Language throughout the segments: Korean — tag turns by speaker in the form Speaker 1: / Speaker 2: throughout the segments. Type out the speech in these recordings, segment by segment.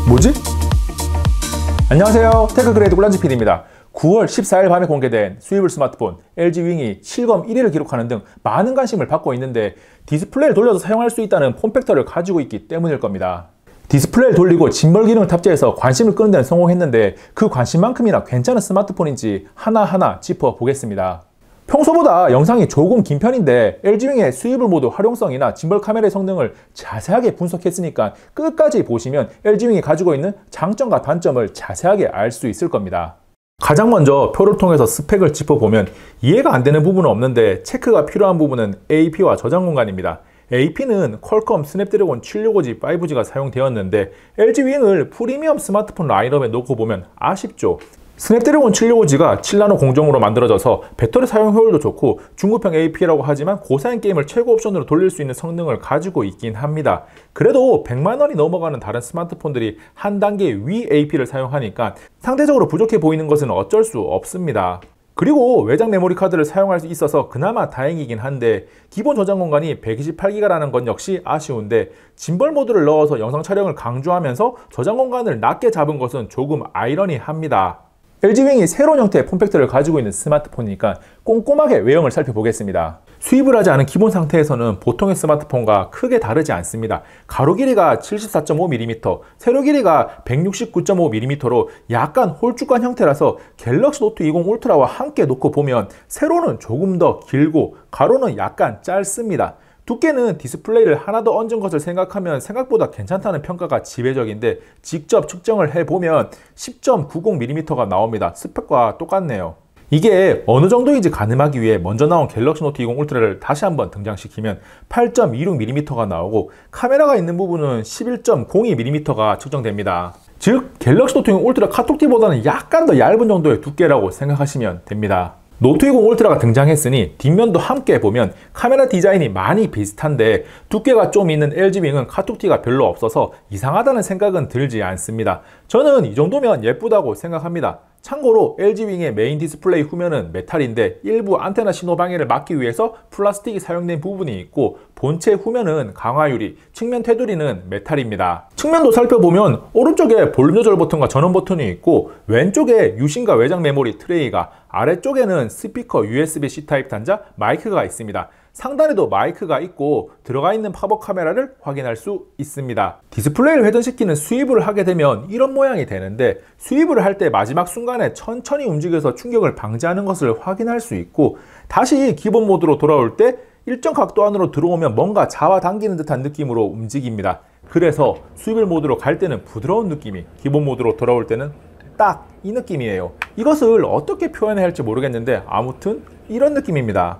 Speaker 1: 뭐지? 안녕하세요, 테크그레이드 꿀란지PD입니다. 9월 14일 밤에 공개된 수입을 스마트폰 LG 윙이 실검 1위를 기록하는 등 많은 관심을 받고 있는데, 디스플레이를 돌려서 사용할 수 있다는 폼팩터를 가지고 있기 때문일 겁니다. 디스플레이를 돌리고 짐벌 기능을 탑재해서 관심을 끄는 데는 성공했는데, 그 관심만큼이나 괜찮은 스마트폰인지 하나하나 짚어보겠습니다. 평소보다 영상이 조금 긴 편인데 LG윙의 스위블 모드 활용성이나 짐벌 카메라의 성능을 자세하게 분석했으니까 끝까지 보시면 LG윙이 가지고 있는 장점과 단점을 자세하게 알 수 있을 겁니다. 가장 먼저 표를 통해서 스펙을 짚어보면 이해가 안 되는 부분은 없는데, 체크가 필요한 부분은 AP와 저장 공간입니다. AP는 퀄컴 스냅드래곤 765G, 5G가 사용되었는데, LG윙을 프리미엄 스마트폰 라인업에 놓고 보면 아쉽죠. 스냅드래곤 765G가 7나노 공정으로 만들어져서 배터리 사용 효율도 좋고 중급형 AP라고 하지만 고사양 게임을 최고 옵션으로 돌릴 수 있는 성능을 가지고 있긴 합니다. 그래도 100만원이 넘어가는 다른 스마트폰들이 한 단계 위 AP를 사용하니까 상대적으로 부족해 보이는 것은 어쩔 수 없습니다. 그리고 외장 메모리 카드를 사용할 수 있어서 그나마 다행이긴 한데, 기본 저장 공간이 128GB라는 건 역시 아쉬운데, 짐벌 모드를 넣어서 영상 촬영을 강조하면서 저장 공간을 낮게 잡은 것은 조금 아이러니합니다. LG윙이 새로운 형태의 폼팩터를 가지고 있는 스마트폰이니까 꼼꼼하게 외형을 살펴보겠습니다. 수입을 하지 않은 기본 상태에서는 보통의 스마트폰과 크게 다르지 않습니다. 가로 길이가 74.5mm, 세로 길이가 169.5mm로 약간 홀쭉한 형태라서 갤럭시 노트 20 울트라와 함께 놓고 보면 세로는 조금 더 길고 가로는 약간 짧습니다. 두께는 디스플레이를 하나 더 얹은 것을 생각하면 생각보다 괜찮다는 평가가 지배적인데, 직접 측정을 해보면 10.90mm가 나옵니다. 스펙과 똑같네요. 이게 어느 정도인지 가늠하기 위해 먼저 나온 갤럭시 노트 20 울트라를 다시 한번 등장시키면 8.26mm가 나오고, 카메라가 있는 부분은 11.02mm가 측정됩니다. 즉 갤럭시 노트 20 울트라 카톡티보다는 약간 더 얇은 정도의 두께라고 생각하시면 됩니다. 노트 20 울트라가 등장했으니 뒷면도 함께 보면 카메라 디자인이 많이 비슷한데, 두께가 좀 있는 LG윙은 카톡티가 별로 없어서 이상하다는 생각은 들지 않습니다. 저는 이 정도면 예쁘다고 생각합니다. 참고로 LG윙의 메인 디스플레이 후면은 메탈인데, 일부 안테나 신호 방해를 막기 위해서 플라스틱이 사용된 부분이 있고, 본체 후면은 강화유리, 측면 테두리는 메탈입니다. 측면도 살펴보면 오른쪽에 볼륨 조절 버튼과 전원 버튼이 있고, 왼쪽에 유심과 외장 메모리 트레이가, 아래쪽에는 스피커 USB-C 타입 단자, 마이크가 있습니다. 상단에도 마이크가 있고 들어가 있는 팝업 카메라를 확인할 수 있습니다. 디스플레이를 회전시키는 스위브를 하게 되면 이런 모양이 되는데, 스위브를 할 때 마지막 순간에 천천히 움직여서 충격을 방지하는 것을 확인할 수 있고, 다시 기본 모드로 돌아올 때 일정 각도 안으로 들어오면 뭔가 잡아당기는 듯한 느낌으로 움직입니다. 그래서 스위브 모드로 갈 때는 부드러운 느낌이, 기본 모드로 돌아올 때는 딱 이 느낌이에요. 이것을 어떻게 표현해야 할지 모르겠는데 아무튼 이런 느낌입니다.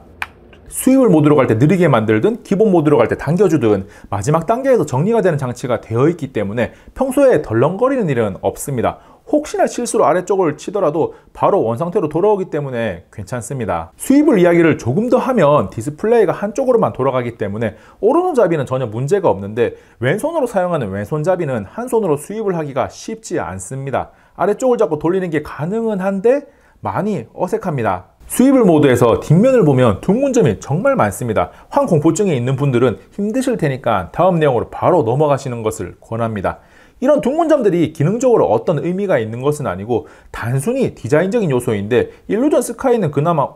Speaker 1: 스위블 모드로 갈 때 느리게 만들든 기본 모드로 갈 때 당겨주든 마지막 단계에서 정리가 되는 장치가 되어 있기 때문에 평소에 덜렁거리는 일은 없습니다. 혹시나 실수로 아래쪽을 치더라도 바로 원상태로 돌아오기 때문에 괜찮습니다. 스위블 이야기를 조금 더 하면 디스플레이가 한쪽으로만 돌아가기 때문에 오른손잡이는 전혀 문제가 없는데, 왼손으로 사용하는 왼손잡이는 한 손으로 스위블 하기가 쉽지 않습니다. 아래쪽을 잡고 돌리는 게 가능은 한데 많이 어색합니다. 스위블 모드에서 뒷면을 보면 둥근 점이 정말 많습니다. 황공포증이 있는 분들은 힘드실 테니까 다음 내용으로 바로 넘어가시는 것을 권합니다. 이런 둥근 점들이 기능적으로 어떤 의미가 있는 것은 아니고 단순히 디자인적인 요소인데, 일루전 스카이는 그나마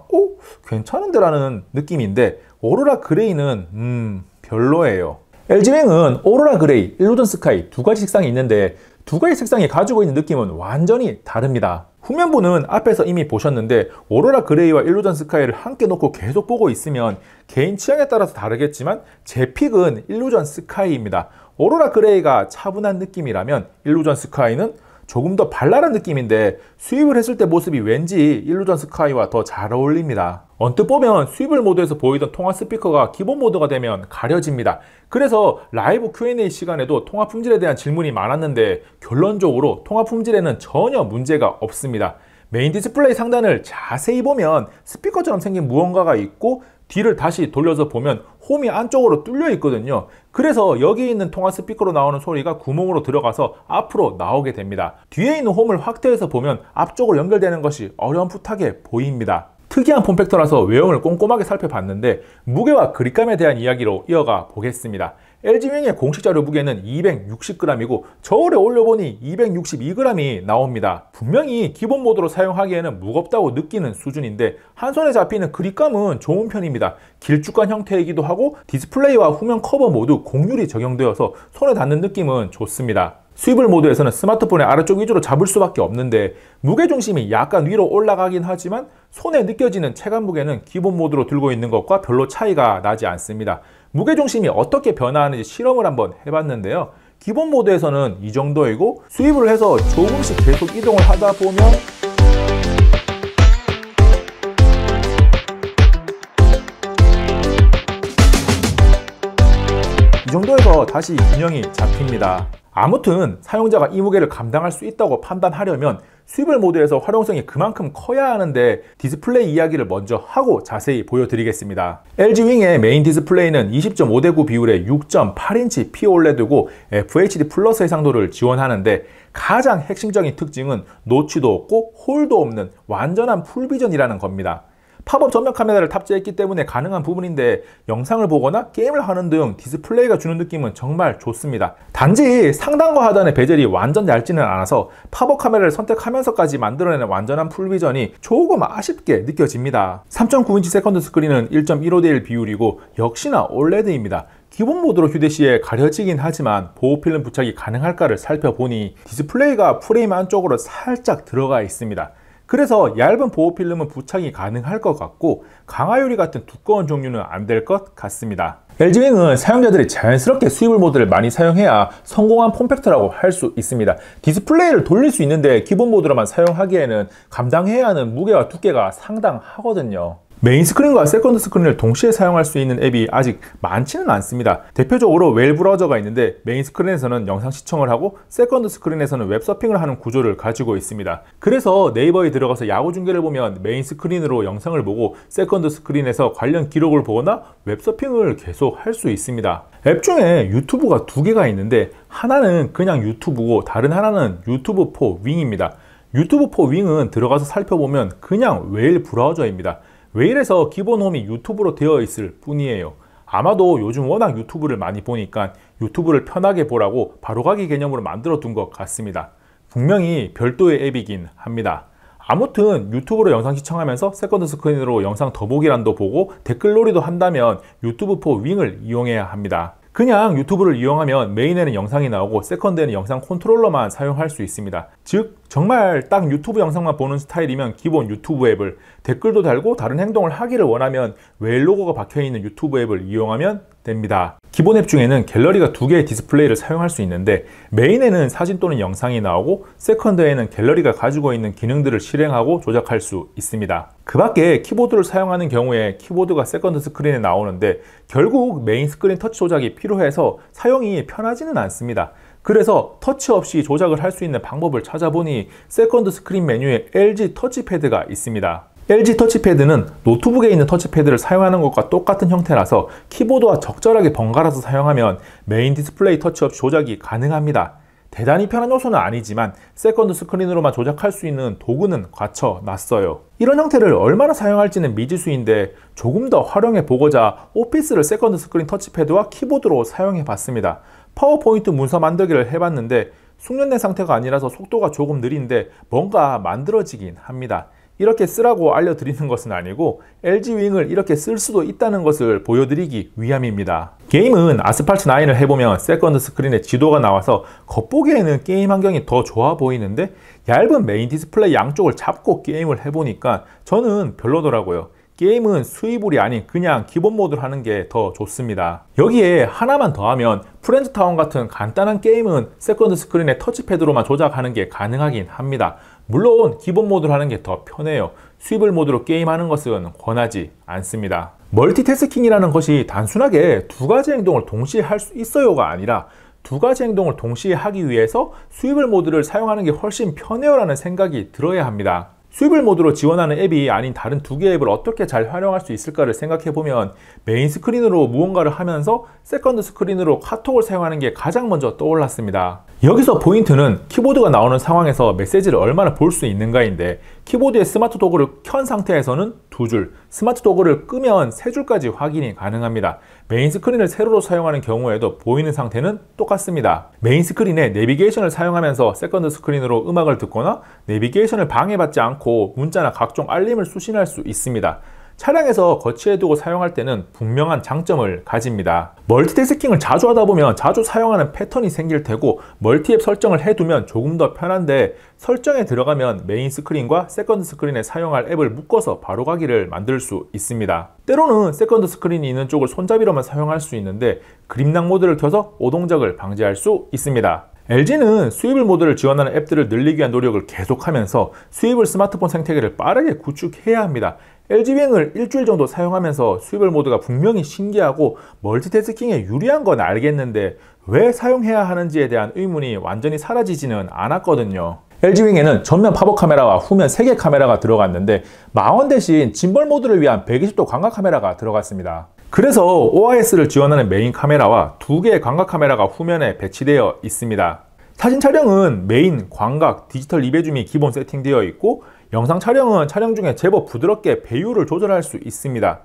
Speaker 1: 괜찮은데 라는 느낌인데, 오로라 그레이는 별로예요. LG윙은 오로라 그레이, 일루전 스카이 두 가지 색상이 있는데, 두 가지 색상이 가지고 있는 느낌은 완전히 다릅니다. 후면부는 앞에서 이미 보셨는데, 오로라 그레이와 일루전 스카이를 함께 놓고 계속 보고 있으면 개인 취향에 따라서 다르겠지만 제 픽은 일루전 스카이입니다. 오로라 그레이가 차분한 느낌이라면 일루전 스카이는 조금 더 발랄한 느낌인데, 수입을 했을 때 모습이 왠지 일루전 스카이와 더 잘 어울립니다. 언뜻 보면 스위블 모드에서 보이던 통화 스피커가 기본 모드가 되면 가려집니다. 그래서 라이브 Q&A 시간에도 통화 품질에 대한 질문이 많았는데, 결론적으로 통화 품질에는 전혀 문제가 없습니다. 메인 디스플레이 상단을 자세히 보면 스피커처럼 생긴 무언가가 있고, 뒤를 다시 돌려서 보면 홈이 안쪽으로 뚫려 있거든요. 그래서 여기 있는 통화 스피커로 나오는 소리가 구멍으로 들어가서 앞으로 나오게 됩니다. 뒤에 있는 홈을 확대해서 보면 앞쪽으로 연결되는 것이 어렴풋하게 보입니다. 특이한 폼팩터라서 외형을 꼼꼼하게 살펴봤는데 무게와 그립감에 대한 이야기로 이어가 보겠습니다. LG윙의 공식 자료 무게는 260g이고 저울에 올려보니 262g이 나옵니다. 분명히 기본 모드로 사용하기에는 무겁다고 느끼는 수준인데 한 손에 잡히는 그립감은 좋은 편입니다. 길쭉한 형태이기도 하고 디스플레이와 후면 커버 모두 곡률이 적용되어서 손에 닿는 느낌은 좋습니다. 스위블 모드에서는 스마트폰의 아래쪽 위주로 잡을 수밖에 없는데 무게중심이 약간 위로 올라가긴 하지만 손에 느껴지는 체감 무게는 기본 모드로 들고 있는 것과 별로 차이가 나지 않습니다. 무게중심이 어떻게 변화하는지 실험을 한번 해봤는데요. 기본 모드에서는 이 정도이고 스위블을 해서 조금씩 계속 이동을 하다 보면 이 정도에서 다시 균형이 잡힙니다. 아무튼 사용자가 이 무게를 감당할 수 있다고 판단하려면 스위블 모드에서 활용성이 그만큼 커야 하는데 디스플레이 이야기를 먼저 하고 자세히 보여드리겠습니다. LG윙의 메인 디스플레이는 20.5:9 비율의 6.8인치 POLED고 FHD 플러스 해상도를 지원하는데 가장 핵심적인 특징은 노치도 없고 홀도 없는 완전한 풀비전이라는 겁니다. 팝업 전면 카메라를 탑재했기 때문에 가능한 부분인데 영상을 보거나 게임을 하는 등 디스플레이가 주는 느낌은 정말 좋습니다. 단지 상단과 하단의 베젤이 완전 얇지는 않아서 팝업 카메라를 선택하면서까지 만들어내는 완전한 풀비전이 조금 아쉽게 느껴집니다. 3.9인치 세컨드 스크린은 1.15:1 비율이고 역시나 OLED입니다. 기본 모드로 휴대시에 가려지긴 하지만 보호필름 부착이 가능할까를 살펴보니 디스플레이가 프레임 안쪽으로 살짝 들어가 있습니다. 그래서 얇은 보호필름은 부착이 가능할 것 같고 강화유리 같은 두꺼운 종류는 안 될 것 같습니다. LG윙은 사용자들이 자연스럽게 스위블 모드를 많이 사용해야 성공한 폼팩터라고 할 수 있습니다. 디스플레이를 돌릴 수 있는데 기본 모드로만 사용하기에는 감당해야 하는 무게와 두께가 상당하거든요. 메인 스크린과 세컨드 스크린을 동시에 사용할 수 있는 앱이 아직 많지는 않습니다. 대표적으로 웨일 브라우저가 있는데 메인 스크린에서는 영상 시청을 하고 세컨드 스크린에서는 웹서핑을 하는 구조를 가지고 있습니다. 그래서 네이버에 들어가서 야구 중계를 보면 메인 스크린으로 영상을 보고 세컨드 스크린에서 관련 기록을 보거나 웹서핑을 계속 할 수 있습니다. 앱 중에 유튜브가 두 개가 있는데 하나는 그냥 유튜브고 다른 하나는 유튜브 포 윙입니다. 유튜브 포 윙은 들어가서 살펴보면 그냥 웨일 브라우저입니다. 웨일에서 기본 홈이 유튜브로 되어 있을 뿐이에요. 아마도 요즘 워낙 유튜브를 많이 보니까 유튜브를 편하게 보라고 바로가기 개념으로 만들어 둔 것 같습니다. 분명히 별도의 앱이긴 합니다. 아무튼 유튜브로 영상 시청하면서 세컨드 스크린으로 영상 더보기란도 보고 댓글놀이도 한다면 유튜브 포 윙을 이용해야 합니다. 그냥 유튜브를 이용하면 메인에는 영상이 나오고 세컨드에는 영상 컨트롤러만 사용할 수 있습니다. 즉 정말 딱 유튜브 영상만 보는 스타일이면 기본 유튜브 앱을, 댓글도 달고 다른 행동을 하기를 원하면 웨일 로고가 박혀있는 유튜브 앱을 이용하면 됩니다. 기본 앱 중에는 갤러리가 두 개의 디스플레이를 사용할 수 있는데 메인에는 사진 또는 영상이 나오고 세컨드에는 갤러리가 가지고 있는 기능들을 실행하고 조작할 수 있습니다. 그 밖에 키보드를 사용하는 경우에 키보드가 세컨드 스크린에 나오는데 결국 메인 스크린 터치 조작이 필요해서 사용이 편하지는 않습니다. 그래서 터치 없이 조작을 할 수 있는 방법을 찾아보니 세컨드 스크린 메뉴에 LG 터치패드가 있습니다. LG 터치패드는 노트북에 있는 터치패드를 사용하는 것과 똑같은 형태라서 키보드와 적절하게 번갈아서 사용하면 메인 디스플레이 터치 없이 조작이 가능합니다. 대단히 편한 요소는 아니지만 세컨드 스크린으로만 조작할 수 있는 도구는 갖춰놨어요. 이런 형태를 얼마나 사용할지는 미지수인데 조금 더 활용해 보고자 오피스를 세컨드 스크린 터치패드와 키보드로 사용해 봤습니다. 파워포인트 문서 만들기를 해봤는데 숙련된 상태가 아니라서 속도가 조금 느린데 뭔가 만들어지긴 합니다. 이렇게 쓰라고 알려드리는 것은 아니고 LG윙을 이렇게 쓸 수도 있다는 것을 보여드리기 위함입니다. 게임은 아스팔트 9을 해보면 세컨드 스크린에 지도가 나와서 겉보기에는 게임 환경이 더 좋아 보이는데 얇은 메인 디스플레이 양쪽을 잡고 게임을 해보니까 저는 별로더라고요. 게임은 스위블이 아닌 그냥 기본 모드로 하는 게 더 좋습니다. 여기에 하나만 더하면 프렌즈 타운 같은 간단한 게임은 세컨드 스크린에 터치패드로만 조작하는 게 가능하긴 합니다. 물론 기본 모드로 하는 게 더 편해요. 스위블 모드로 게임하는 것은 권하지 않습니다. 멀티태스킹이라는 것이 단순하게 두 가지 행동을 동시에 할 수 있어요가 아니라 두 가지 행동을 동시에 하기 위해서 스위블 모드를 사용하는 게 훨씬 편해요 라는 생각이 들어야 합니다. 스위블 모드로 지원하는 앱이 아닌 다른 두 개의 앱을 어떻게 잘 활용할 수 있을까를 생각해보면 메인 스크린으로 무언가를 하면서 세컨드 스크린으로 카톡을 사용하는 게 가장 먼저 떠올랐습니다. 여기서 포인트는 키보드가 나오는 상황에서 메시지를 얼마나 볼 수 있는가인데, 키보드에 스마트 도구를 켠 상태에서는 2줄, 스마트 도구를 끄면 3줄까지 확인이 가능합니다. 메인 스크린을 세로로 사용하는 경우에도 보이는 상태는 똑같습니다. 메인 스크린에 내비게이션을 사용하면서 세컨드 스크린으로 음악을 듣거나 내비게이션을 방해받지 않고 문자나 각종 알림을 수신할 수 있습니다. 차량에서 거치해두고 사용할 때는 분명한 장점을 가집니다. 멀티태스킹을 자주 하다 보면 자주 사용하는 패턴이 생길 테고, 멀티앱 설정을 해두면 조금 더 편한데, 설정에 들어가면 메인 스크린과 세컨드 스크린에 사용할 앱을 묶어서 바로 가기를 만들 수 있습니다. 때로는 세컨드 스크린이 있는 쪽을 손잡이로만 사용할 수 있는데, 그립락 모드를 켜서 오동작을 방지할 수 있습니다. LG는 스위블 모드를 지원하는 앱들을 늘리기 위한 노력을 계속하면서 스위블 스마트폰 생태계를 빠르게 구축해야 합니다. LG윙을 일주일 정도 사용하면서 스위블 모드가 분명히 신기하고 멀티태스킹에 유리한 건 알겠는데 왜 사용해야 하는지에 대한 의문이 완전히 사라지지는 않았거든요. LG윙에는 전면 팝업 카메라와 후면 3개 카메라가 들어갔는데, 망원 대신 짐벌 모드를 위한 120도 광각 카메라가 들어갔습니다. 그래서 OIS를 지원하는 메인 카메라와 2개의 광각 카메라가 후면에 배치되어 있습니다. 사진 촬영은 메인, 광각, 디지털 리베줌이 기본 세팅되어 있고, 영상 촬영은 촬영 중에 제법 부드럽게 배율을 조절할 수 있습니다.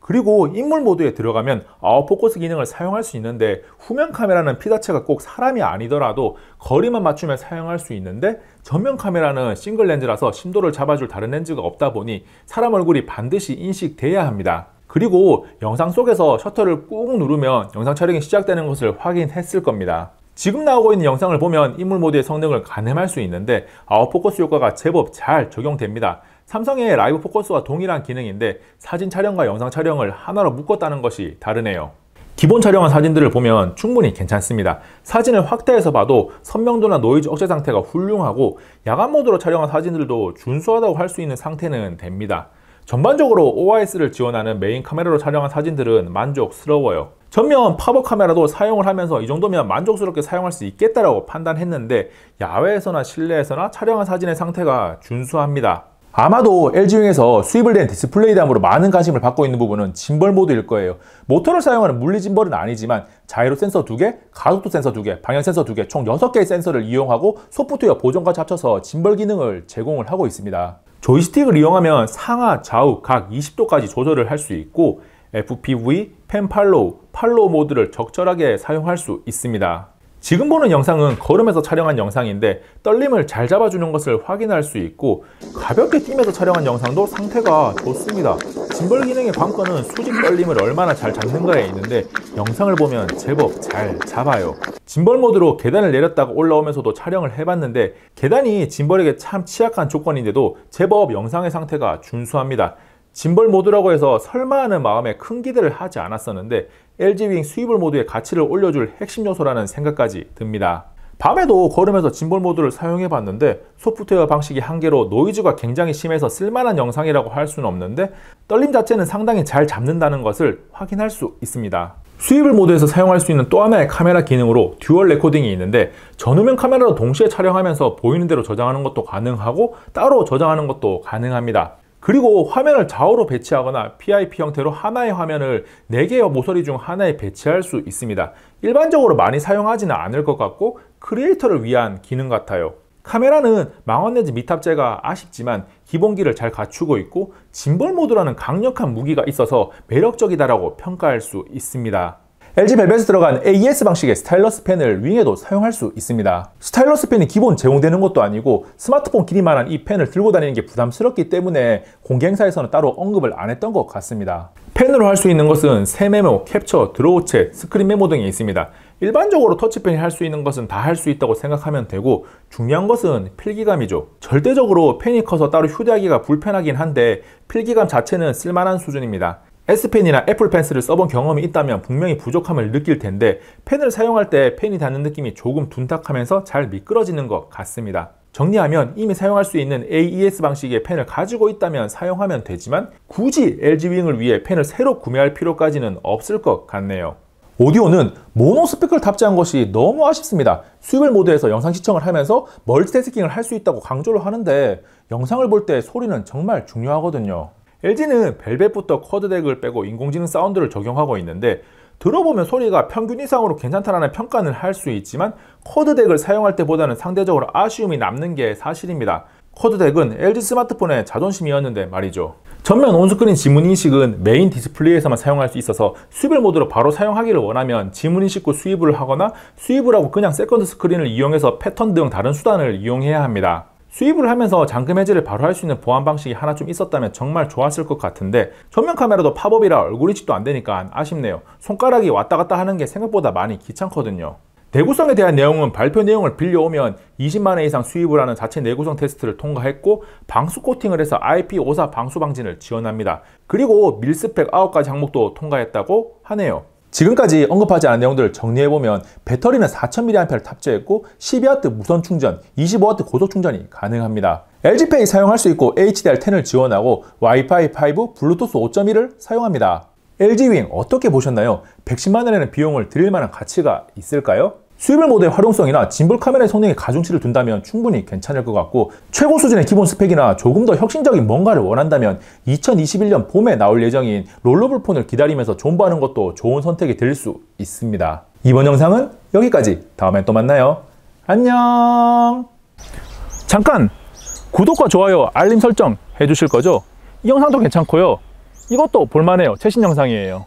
Speaker 1: 그리고 인물 모드에 들어가면 아웃포커스 기능을 사용할 수 있는데, 후면 카메라는 피사체가 꼭 사람이 아니더라도 거리만 맞추면 사용할 수 있는데, 전면 카메라는 싱글 렌즈라서 심도를 잡아줄 다른 렌즈가 없다 보니 사람 얼굴이 반드시 인식돼야 합니다. 그리고 영상 속에서 셔터를 꾹 누르면 영상 촬영이 시작되는 것을 확인했을 겁니다. 지금 나오고 있는 영상을 보면 인물 모드의 성능을 가늠할 수 있는데, 아웃포커스 효과가 제법 잘 적용됩니다. 삼성의 라이브 포커스와 동일한 기능인데 사진 촬영과 영상 촬영을 하나로 묶었다는 것이 다르네요. 기본 촬영한 사진들을 보면 충분히 괜찮습니다. 사진을 확대해서 봐도 선명도나 노이즈 억제 상태가 훌륭하고, 야간 모드로 촬영한 사진들도 준수하다고 할 수 있는 상태는 됩니다. 전반적으로 OIS를 지원하는 메인 카메라로 촬영한 사진들은 만족스러워요. 전면 팝업 카메라도 사용을 하면서 이 정도면 만족스럽게 사용할 수 있겠다라고 판단했는데, 야외에서나 실내에서나 촬영한 사진의 상태가 준수합니다. 아마도 LG윙에서 수입을 된 디스플레이 담으로 많은 관심을 받고 있는 부분은 짐벌 모드일 거예요. 모터를 사용하는 물리 짐벌은 아니지만 자이로 센서 2개, 가속도 센서 2개, 방향 센서 2개, 총 6개의 센서를 이용하고 소프트웨어 보정까지 합쳐서 짐벌 기능을 제공을 하고 있습니다. 조이스틱을 이용하면 상하, 좌우 각 20도까지 조절을 할 수 있고, FPV, 펜 팔로우, 팔로우 모드를 적절하게 사용할 수 있습니다. 지금 보는 영상은 걸으면서 촬영한 영상인데 떨림을 잘 잡아주는 것을 확인할 수 있고, 가볍게 뛰면서 촬영한 영상도 상태가 좋습니다. 짐벌 기능의 관건은 수직 떨림을 얼마나 잘 잡는가에 있는데 영상을 보면 제법 잘 잡아요. 짐벌 모드로 계단을 내렸다가 올라오면서도 촬영을 해봤는데 계단이 짐벌에게 참 취약한 조건인데도 제법 영상의 상태가 준수합니다. 짐벌 모드라고 해서 설마 하는 마음에 큰 기대를 하지 않았었는데 LG윙 스위블 모드의 가치를 올려줄 핵심 요소라는 생각까지 듭니다. 밤에도 걸으면서 짐벌 모드를 사용해 봤는데 소프트웨어 방식이 한계로 노이즈가 굉장히 심해서 쓸만한 영상이라고 할 수는 없는데 떨림 자체는 상당히 잘 잡는다는 것을 확인할 수 있습니다. 스위블 모드에서 사용할 수 있는 또 하나의 카메라 기능으로 듀얼 레코딩이 있는데 전후면 카메라로 동시에 촬영하면서 보이는 대로 저장하는 것도 가능하고 따로 저장하는 것도 가능합니다. 그리고 화면을 좌우로 배치하거나 PIP 형태로 하나의 화면을 4개의 모서리 중 하나에 배치할 수 있습니다. 일반적으로 많이 사용하지는 않을 것 같고 크리에이터를 위한 기능 같아요. 카메라는 망원 렌즈 미탑재가 아쉽지만 기본기를 잘 갖추고 있고 짐벌 모드라는 강력한 무기가 있어서 매력적이다라고 평가할 수 있습니다. LG 벨벳에 들어간 AES 방식의 스타일러스 펜을 윙에도 사용할 수 있습니다. 스타일러스 펜이 기본 제공되는 것도 아니고 스마트폰 길이만한 이 펜을 들고 다니는 게 부담스럽기 때문에 공개 행사에서는 따로 언급을 안 했던 것 같습니다. 펜으로 할 수 있는 것은 새 메모, 캡처, 드로우 챗, 스크린 메모 등이 있습니다. 일반적으로 터치펜이 할 수 있는 것은 다 할 수 있다고 생각하면 되고 중요한 것은 필기감이죠. 절대적으로 펜이 커서 따로 휴대하기가 불편하긴 한데 필기감 자체는 쓸만한 수준입니다. S펜이나 애플 펜슬을 써본 경험이 있다면 분명히 부족함을 느낄 텐데 펜을 사용할 때 펜이 닿는 느낌이 조금 둔탁하면서 잘 미끄러지는 것 같습니다. 정리하면 이미 사용할 수 있는 AES 방식의 펜을 가지고 있다면 사용하면 되지만 굳이 LG윙을 위해 펜을 새로 구매할 필요까지는 없을 것 같네요. 오디오는 모노 스피커를 탑재한 것이 너무 아쉽습니다. 스위블 모드에서 영상 시청을 하면서 멀티태스킹을 할 수 있다고 강조를 하는데 영상을 볼 때 소리는 정말 중요하거든요. LG는 벨벳부터 쿼드 덱을 빼고 인공지능 사운드를 적용하고 있는데 들어보면 소리가 평균 이상으로 괜찮다라는 평가는 할 수 있지만 쿼드덱을 사용할 때보다는 상대적으로 아쉬움이 남는 게 사실입니다. 쿼드덱은 LG 스마트폰의 자존심이었는데 말이죠. 전면 온스크린 지문인식은 메인 디스플레이에서만 사용할 수 있어서 수입을 모드로 바로 사용하기를 원하면 지문인식 후 수입을 하거나 수입을 하고 그냥 세컨드 스크린을 이용해서 패턴 등 다른 수단을 이용해야 합니다. 수입을 하면서 잠금 해제를 바로 할 수 있는 보안 방식이 하나 좀 있었다면 정말 좋았을 것 같은데 전면 카메라도 팝업이라 얼굴 인식도 안 되니까 아쉽네요. 손가락이 왔다 갔다 하는 게 생각보다 많이 귀찮거든요. 내구성에 대한 내용은 발표 내용을 빌려오면 20만회 이상 수입을 하는 자체 내구성 테스트를 통과했고 방수 코팅을 해서 IP54 방수 방진을 지원합니다. 그리고 밀스펙 9가지 항목도 통과했다고 하네요. 지금까지 언급하지 않은 내용들을 정리해보면 배터리는 4000mAh를 탑재했고 12W 무선 충전, 25W 고속 충전이 가능합니다. LG페이 사용할 수 있고 HDR10을 지원하고 와이파이 5, 블루투스 5.1을 사용합니다. LG윙 어떻게 보셨나요? 110만원에는 비용을 드릴 만한 가치가 있을까요? 수입을 모드의 활용성이나 짐볼 카메라의 성능에 가중치를 둔다면 충분히 괜찮을 것 같고 최고 수준의 기본 스펙이나 조금 더 혁신적인 뭔가를 원한다면 2021년 봄에 나올 예정인 롤러블 폰을 기다리면서 존버하는 것도 좋은 선택이 될 수 있습니다. 이번 영상은 여기까지. 다음엔 또 만나요. 안녕. 잠깐! 구독과 좋아요, 알림 설정 해주실 거죠? 이 영상도 괜찮고요. 이것도 볼만해요. 최신 영상이에요.